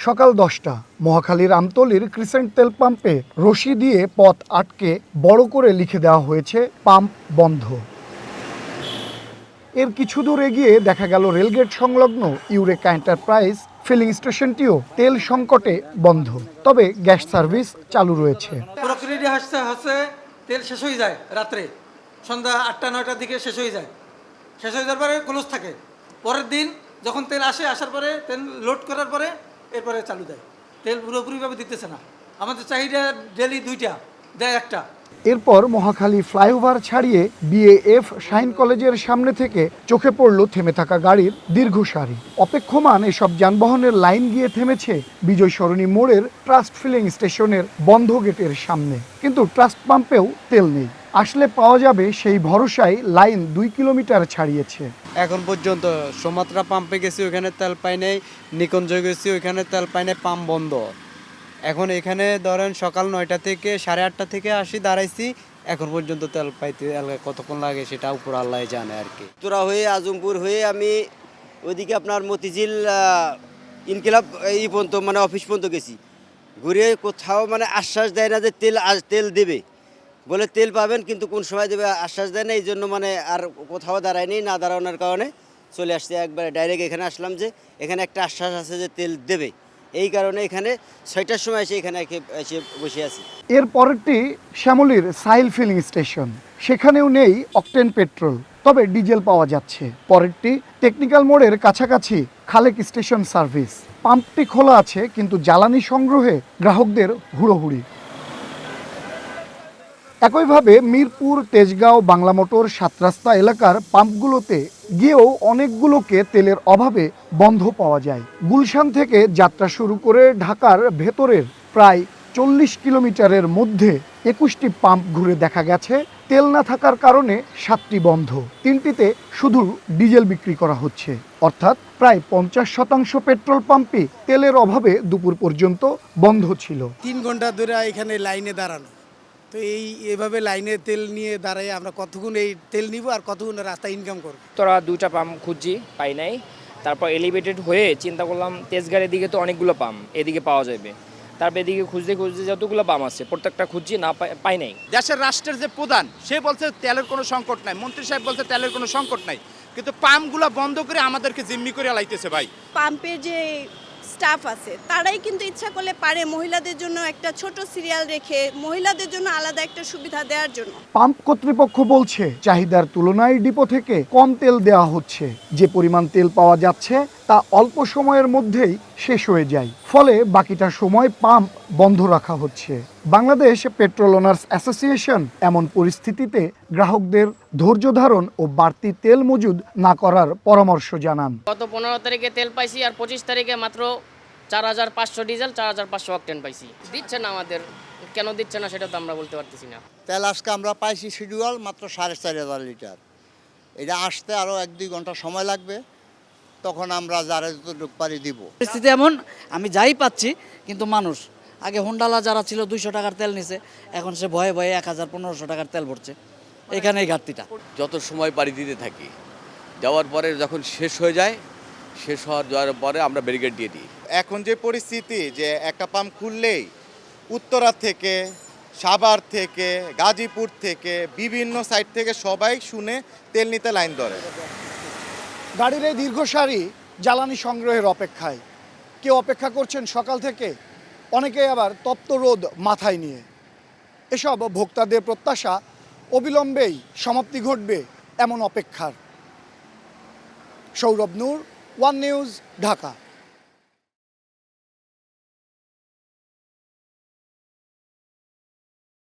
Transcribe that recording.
সকাল 10টা মহাখালীর আমতলীর ক্রিসেন্ট তেল পাম্পে রশি দিয়ে পথ আটকে বড় করে লিখে দেওয়া হয়েছে পাম্প বন্ধ। এর কিছু দূর এগিয়ে দেখা গেল রেলগেট সংলগ্ন ইউরেকা এন্টারপ্রাইজ ফিলিং স্টেশনটিও তেল সংকটে বন্ধ, তবে গ্যাস সার্ভিস চালু রয়েছে। প্রক্রিয়া হচ্ছে তেল শেষ হয়ে যায় রাত্রে, সন্ধ্যা 8টা-9টার দিকে শেষ হয়ে যায়। শেষ হয়ে যাওয়ার পরে ক্লোজ থাকে। পরের দিন যখন তেল আসার পরে তেল লোড করার পরে এরপরে চালু দেয়। তেল পুরোপুরিভাবে দিতেছে না। আমাদের চাহিদা ডেলি 2টা, দেয় 1টা। এরপর মহাখালী ফ্লাইওভার ছাড়িয়ে বিএএফ শাহিন কলেজের সামনে থেকে চোখে পড়ল থেমে থাকা গাড়ির দীর্ঘ সারি। অপেক্ষমান এসব যানবাহনের লাইন গিয়ে থেমেছে বিজয় সরণি মোড়ের ট্রাস্ট ফিলিং স্টেশনের বন্ধ গেটের সামনে, কিন্তু ট্রাস্ট পাম্পেও তেল নেই। আসলে পাওয়া যাবে সেই ভরসায় লাইন 2 কিলোমিটার ছাড়িয়েছে। এখন পর্যন্ত সুমাত্রা পাম্পে গেছি, ওইখানে তেল পাই নাই। নিকুঞ্জ গেছি, ওইখানে তেল পাই নাই, পাম্প বন্ধ। এখন এখানে ধরেন সকাল 9টা থেকে 8:30 থেকে আসি, দাঁড়াইছি, এখন পর্যন্ত তেল পাইতে কতক্ষণ লাগে সেটা উপর আল্লাহ জানে আর কি। তোরা হয়ে আজমপুর হয়ে আমি ওইদিকে আপনার মতিঝিল ইনকিলাব এই পর্যন্ত মানে অফিস পর্যন্ত গেছি, ঘুরে কোথাও মানে আশ্বাস দেয় না যে তেল দেবে, বলে তেল পাবেন কিন্তু কোন সময় দেবে আশ্বাস দেয় না। এই জন্য মানে আর কোথাও দাঁড়ায়নি, না দাঁড়ানোর কারণে চলে আসছে একবারে ডাইরেক্ট এখানে আসলাম যে এখানে একটা আশ্বাস আছে যে তেল দেবে, এই কারণে এখানে 6টার সময় এসে এখানে এসে বসে আছি। এর পরেরটি শ্যামলীর সাইল ফিলিং স্টেশন, সেখানেও নেই অকটেন পেট্রোল, তবে ডিজেল পাওয়া যাচ্ছে। পরেরটি টেকনিক্যাল মোড়ের কাছাকাছি খালেক স্টেশন সার্ভিস, পাম্পটি খোলা আছে কিন্তু জ্বালানি সংগ্রহে গ্রাহকদের হুড়োহুড়ি। একইভাবে মিরপুর, তেজগাঁও, বাংলা মোটর, 7 রাস্তা এলাকার পাম্পগুলোতে গিয়েও অনেকগুলোকে তেলের অভাবে বন্ধ পাওয়া যায়। গুলশান থেকে যাত্রা শুরু করে ঢাকার ভেতরের প্রায় 40 কিলোমিটারের মধ্যে 21টি পাম্প ঘুরে দেখা গেছে তেল না থাকার কারণে 7টি বন্ধ। 3টিতে শুধু ডিজেল বিক্রি করা হচ্ছে, অর্থাৎ প্রায় 50% পেট্রোল পাম্পই তেলের অভাবে দুপুর পর্যন্ত বন্ধ ছিল। 3 ঘন্টা ধরে এখানে লাইনে দাঁড়ানো, তো এইভাবে লাইনে তেল নিয়ে দাঁড়াই আমরা কতক্ষণ এই তেল নিব আর কতক্ষণ রাস্তা ইনকাম করব। তোরা 2টা পাম্প খুঁজছি, পাই নাই। তারপর এলিভেটেড হয়ে চিন্তা করলাম তেজগাঁয়ের দিকে তো অনেকগুলো পাম্প এদিকে পাওয়া যাবে, তারপর এদিকে খুঁজতে যতগুলো পাম্প আছে প্রত্যেকটা খুঁজছি, না পাই নাই। দেশের রাষ্ট্রের যে প্রধান সে বলছে তেলের কোনো সংকট নাই, মন্ত্রী সাহেব বলছে তেলের কোনো সংকট নাই, কিন্তু পাম্পগুলো বন্ধ করে আমাদেরকে জিম্মি করে লাইতেছে ভাই। পাম্পের যে স্টাফ আছে তারাই কিন্তু ইচ্ছা করলে পারে মহিলাদের জন্য একটা ছোট সিরিয়াল রেখে মহিলাদের জন্য আলাদা একটা সুবিধা দেওয়ার জন্য। পাম্প কর্তৃপক্ষ বলছে চাহিদার তুলনায় ডিপো থেকে কম তেল দেওয়া হচ্ছে, যে পরিমাণ তেল পাওয়া যাচ্ছে তা অল্প সময়ের মধ্যেই শেষ হয়ে যায়, ফলে বাকিটা সময় পাম্প বন্ধ রাখা হচ্ছে। বাংলাদেশ পেট্রোল ওনার্স অ্যাসোসিয়েশন এমন পরিস্থিতিতে গ্রাহকদের ধৈর্য ধারণ ও বাড়তি তেল মজুদ না করার পরামর্শ জানান। গত 15 তারিখে তেল পাইছি আর 25 তারিখে মাত্র 4500 ডিজেল, 4500 অকটেন পাইছি। দিচ্ছে না আমাদের, কেন দিচ্ছে না সেটা তো আমরা বলতে পারতেছি না। তেল আজকে আমরা পাইছি শিডিউল মাত্র 4500 লিটার, এটা আসতে আরও 1-2 ঘন্টা সময় লাগবে, তখন আমরা যারা যতটুকু পারি দিব। পরিস্থিতি এমন, আমি যাই পাচ্ছি, কিন্তু মানুষ আগে হোন্ডালা যারা ছিল 200 টাকার তেল নিছে, এখন সে ভয়ে ভয়ে 1000-1500 টাকার তেল ভরছে। এখানেই ঘাটতিটা। যত সময় পারি দিতে থাকি, যাওয়ার পরে যখন শেষ হয়ে যায়, শেষ যাওয়ার পরে আমরা ব্যারিকেড দিয়ে দিই। এখন যে পরিস্থিতি যে একটা পাম্প খুললেই উত্তরা থেকে, সাভার থেকে, গাজীপুর থেকে, বিভিন্ন সাইড থেকে সবাই শুনে তেল নিতে লাইন ধরে। গাড়ির এই দীর্ঘ সারি জ্বালানি সংগ্রহের অপেক্ষায়, কেউ অপেক্ষা করছেন সকাল থেকে, অনেকেই আবার তপ্ত রোদ মাথায় নিয়ে। এসব ভোক্তাদের প্রত্যাশা অবিলম্বেই সমাপ্তি ঘটবে এমন অপেক্ষার। সৌরভ নূর, ওয়ান নিউজ, ঢাকা।